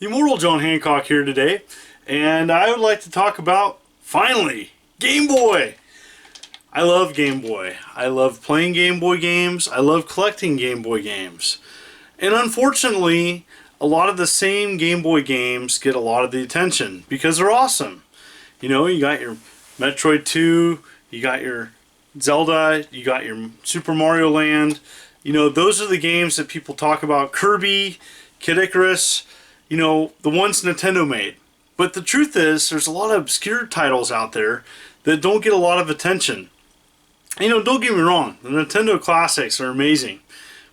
Immortal John Hancock here today, and I would like to talk about, finally, Game Boy. I love Game Boy. I love playing Game Boy games. I love collecting Game Boy games. And unfortunately, a lot of the same Game Boy games get a lot of the attention because they're awesome. You know, you got your Metroid 2, you got your Zelda, you got your Super Mario Land. You know, those are the games that people talk about. Kirby, Kid Icarus, you know, the ones Nintendo made. But the truth is, there's a lot of obscure titles out there that don't get a lot of attention. You know, don't get me wrong, the Nintendo classics are amazing.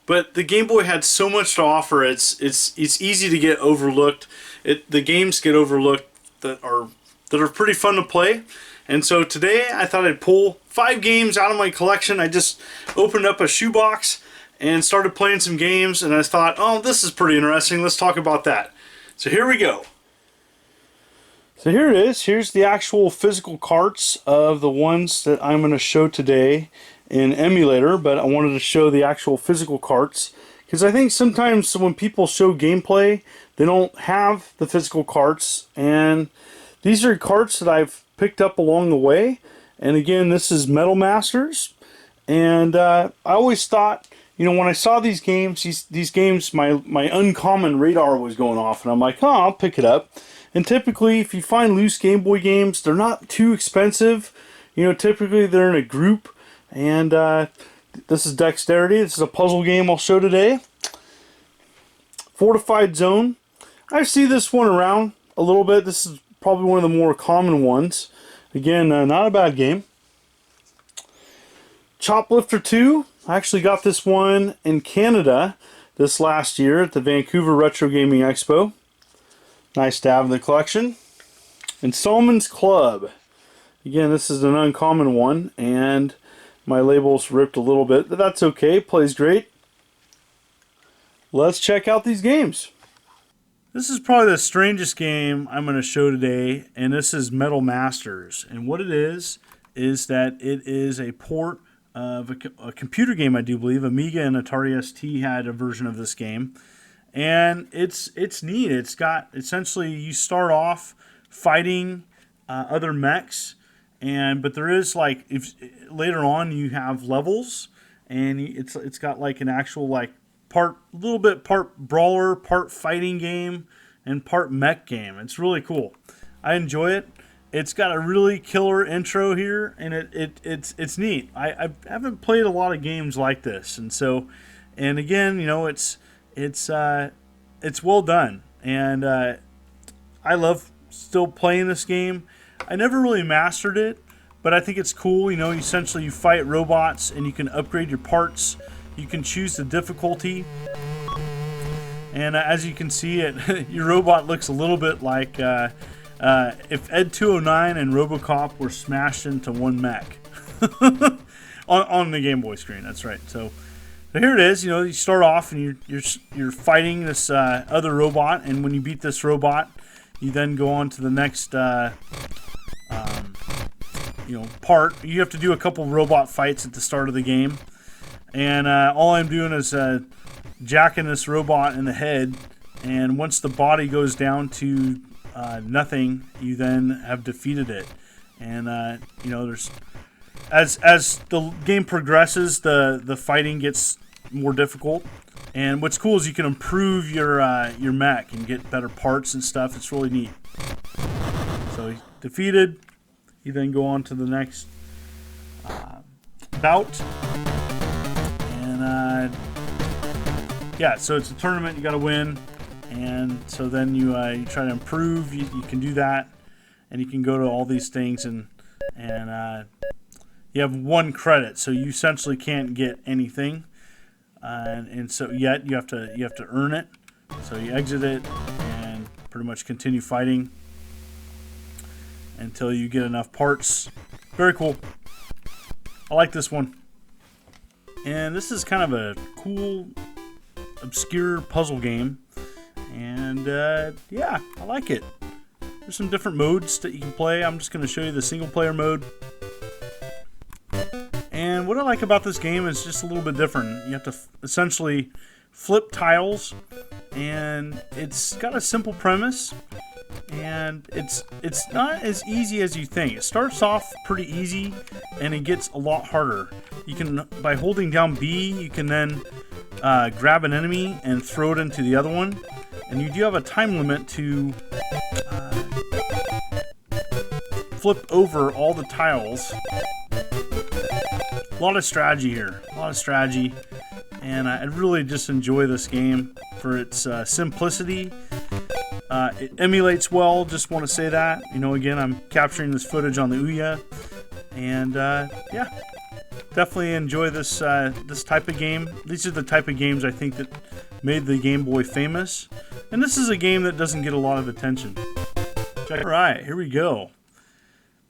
But the Game Boy had so much to offer, it's easy to get overlooked. The games get overlooked that are pretty fun to play. And so today I thought I'd pull 5 games out of my collection. I just opened up a shoebox and started playing some games, and I thought, oh, this is pretty interesting. Let's talk about that. So here we go. So here it is. Here's the actual physical carts of the ones that I'm going to show today in emulator, but I wanted to show the actual physical carts because I think sometimes when people show gameplay, they don't have the physical carts, and these are carts that I've picked up along the way. And again, this is Metal Masters, and I always thought, you know, when I saw these games, these games, my uncommon radar was going off, and I'm like, oh, I'll pick it up. And typically, if you find loose Game Boy games, they're not too expensive. You know, typically they're in a group. And this is Dexterity. This is a puzzle game I'll show today. Fortified Zone. I see this one around a little bit. This is probably one of the more common ones. Again, not a bad game. Choplifter 2. I actually got this one in Canada this last year at the Vancouver Retro Gaming Expo. Nice to have in the collection. And Solomons Club. Again, this is an uncommon one, and my label's ripped a little bit, but that's okay. Plays great. Let's check out these games. This is probably the strangest game I'm going to show today, and this is Metal Masters. And what it is that it is a port of a computer game, I do believe. Amiga and Atari ST had a version of this game. And it's neat. It's got, essentially, you start off fighting other mechs, but there is, like, if later on you have levels, and it's got like an actual, like, little bit part brawler, part fighting game, and part mech game. It's really cool. I enjoy it. It's got a really killer intro here, and it's neat. I haven't played a lot of games like this, and again, you know, it's well done, and I love still playing this game. I never really mastered it, but I think it's cool. You know, essentially you fight robots, and you can upgrade your parts. You can choose the difficulty, and as you can see, your robot looks a little bit like if Ed 209 and RoboCop were smashed into one mech on the Game Boy screen. That's right. So here it is. You know, you start off and you're fighting this other robot, and when you beat this robot, you then go on to the next part. You have to do a couple robot fights at the start of the game, and all I'm doing is jacking this robot in the head, and once the body goes down to nothing, you then have defeated it. And you know, there's as the game progresses, the fighting gets more difficult. And what's cool is you can improve your mech and get better parts and stuff. It's really neat. So defeated, you then go on to the next bout. And yeah, so it's a tournament. You got to win. And so then you try to improve. You can do that, and you can go to all these things, and you have 1 credit, so you essentially can't get anything, and so yet you have to earn it. So you exit it and pretty much continue fighting until you get enough parts. Very cool. I like this one, and this is kind of a cool, obscure puzzle game. And yeah, I like it. There's some different modes that you can play. I'm just going to show you the single player mode. And what I like about this game is just a little bit different. You have to essentially flip tiles, and it's got a simple premise, and it's not as easy as you think. It starts off pretty easy, and it gets a lot harder. You can, by holding down B, you can then grab an enemy and throw it into the other one, and you do have a time limit to flip over all the tiles. A lot of strategy here, a lot of strategy, and I really just enjoy this game for its simplicity. It emulates well, just want to say that. You know, again, I'm capturing this footage on the Ouya, and yeah, definitely enjoy this this type of game. These are the type of games I think that made the Game Boy famous, and this is a game that doesn't get a lot of attention. All right, here we go.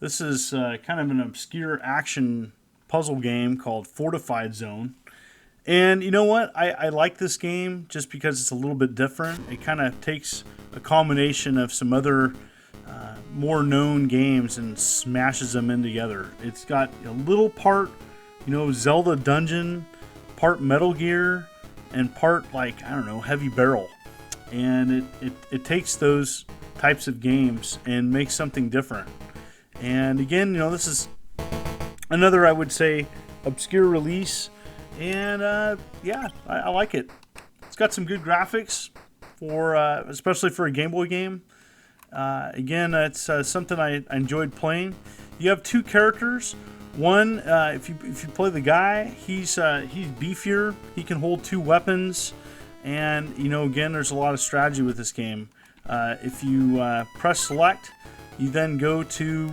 This is kind of an obscure action puzzle game called Fortified Zone. And you know what? I like this game just because it's a little bit different. It kind of takes a combination of some other more known games and smashes them in together. It's got a little part, you know, Zelda Dungeon, part Metal Gear, and part, like, I don't know, Heavy Barrel. And it takes those types of games and makes something different. And again, you know, this is another, I would say, obscure release. And yeah, I like it. It's got some good graphics for, especially for a Game Boy game. Again, it's something I enjoyed playing. You have two characters. One, if you play the guy, he's beefier. He can hold two weapons, and you know, again, there's a lot of strategy with this game. If you press select, you then go to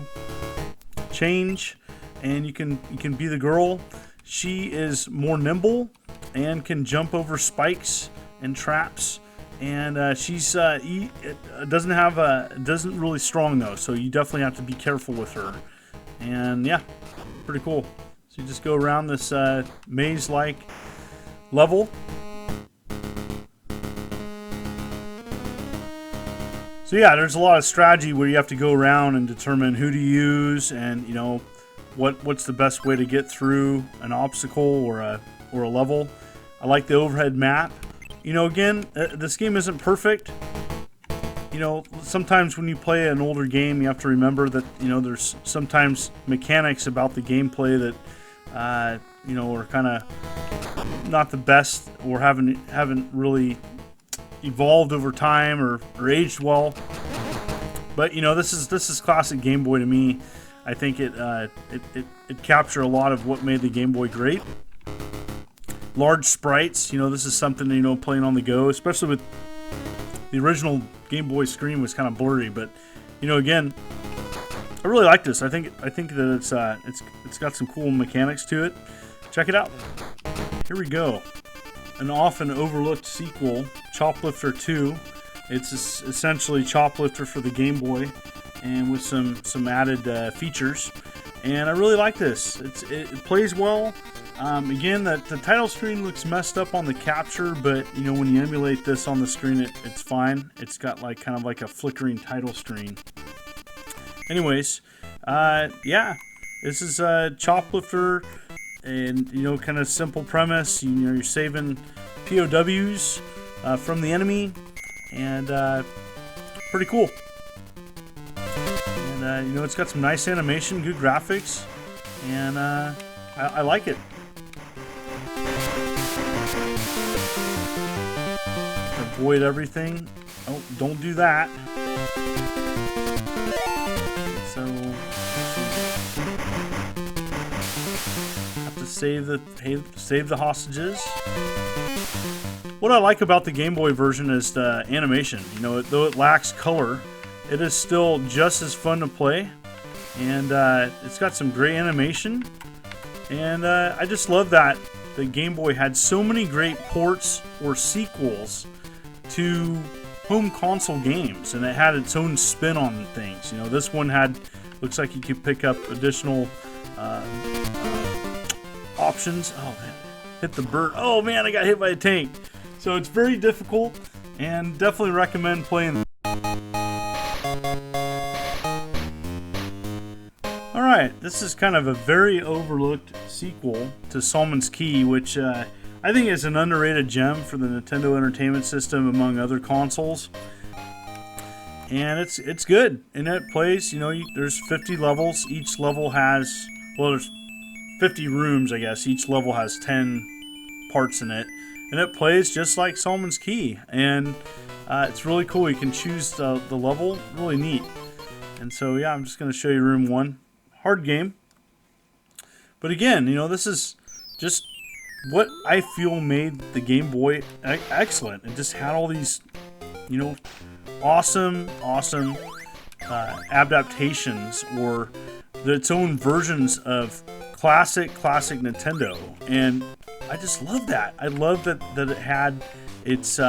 change, and you can be the girl. She is more nimble and can jump over spikes and traps. And she's doesn't really strong though, so you definitely have to be careful with her. And yeah, pretty cool. So you just go around this maze-like level. So yeah, there's a lot of strategy where you have to go around and determine who to use, and you know what's the best way to get through an obstacle or a level. I like the overhead map. You know, again, this game isn't perfect. You know, sometimes when you play an older game, you have to remember that, you know, there's sometimes mechanics about the gameplay that, you know, are kind of not the best or haven't really evolved over time or aged well. But, you know, this is classic Game Boy to me. I think it captured a lot of what made the Game Boy great. Large sprites, you know, this is something, you know, playing on the go, especially with the original Game Boy screen was kind of blurry, but you know, again, I really like this. I think that it's got some cool mechanics to it. Check it out. Here we go. An often overlooked sequel, Choplifter 2. It's essentially Choplifter for the Game Boy, and with some added features. And I really like this. It plays well. Again, the title screen looks messed up on the capture, but you know, when you emulate this on the screen, it's fine. It's got like kind of like a flickering title screen. Anyways, yeah, this is Choplifter, and you know, kind of simple premise. You know, you're saving POWs from the enemy, and pretty cool. And you know, it's got some nice animation, good graphics, and I like it. Avoid everything. Oh, don't do that. So have to save the hostages. What I like about the Game Boy version is the animation. You know, though it lacks color, it is still just as fun to play, and it's got some great animation. And I just love that the Game Boy had so many great ports or sequels to home console games, and it had its own spin on things. You know, this one looks like you could pick up additional options. Oh man, hit the bird. Oh man, I got hit by a tank. So it's very difficult, and definitely recommend playing. Alright, this is kind of a very overlooked sequel to Solomon's Key, which I I think it's an underrated gem for the Nintendo Entertainment System among other consoles. And it's good, and it plays, there's 50 levels. Each level has, well, there's 50 rooms, I guess. Each level has 10 parts in it, and it plays just like Solomon's Key, and it's really cool. You can choose the level, really neat. And so yeah, I'm just going to show you room 1. Hard game, but again, this is just what I feel made the Game Boy excellent. It just had all these, awesome adaptations, or its own versions of classic Nintendo, and I just love that. I love that it had its,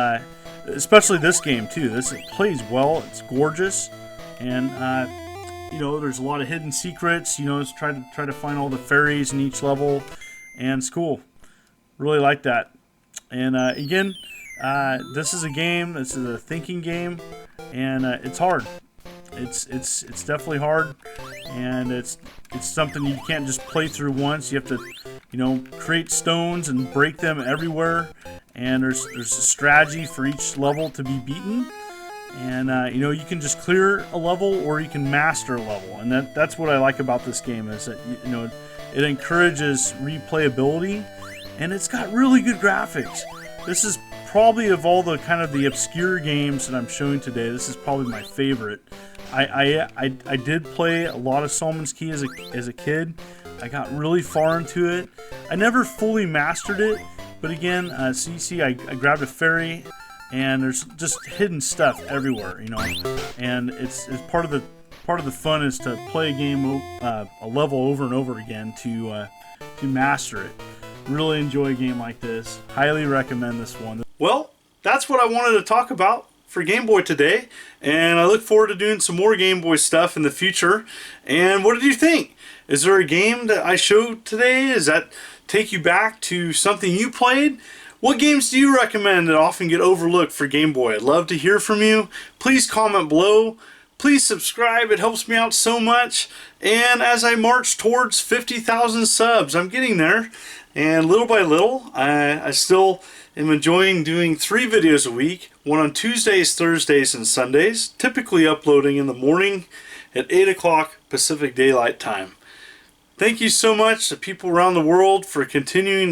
especially this game too. It plays well. It's gorgeous, and there's a lot of hidden secrets. It's try to find all the fairies in each level, and it's cool. Really like that. And again, this is a game. This is a thinking game, and it's hard. It's definitely hard, and it's something you can't just play through once. You have to, create stones and break them everywhere. And there's a strategy for each level to be beaten. And you can just clear a level, or you can master a level. And that's what I like about this game, is that it encourages replayability, and it's got really good graphics. This is probably, of all the kind of the obscure games that I'm showing today, this is probably my favorite. I did play a lot of Solomon's Key as a kid. I got really far into it. I never fully mastered it, but again, so you see, I grabbed a fairy, and there's just hidden stuff everywhere, and it's part of the fun is to play a level over and over again to master it. Really enjoy a game like this. Highly recommend this one. Well, that's what I wanted to talk about for Game Boy today, and I look forward to doing some more Game Boy stuff in the future. And what did you think? Is there a game that I showed today? Does that take you back to something you played? What games do you recommend that often get overlooked for Game Boy? I'd love to hear from you. Please comment below. Please subscribe. It helps me out so much. And as I march towards 50,000 subs, I'm getting there. And little by little, I still am enjoying doing 3 videos a week. One on Tuesdays, Thursdays, and Sundays. Typically uploading in the morning at 8 o'clock Pacific Daylight Time. Thank you so much to people around the world for continuing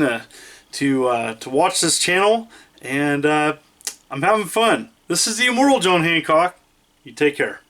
to watch this channel. And I'm having fun. This is the Immortal John Hancock. You take care.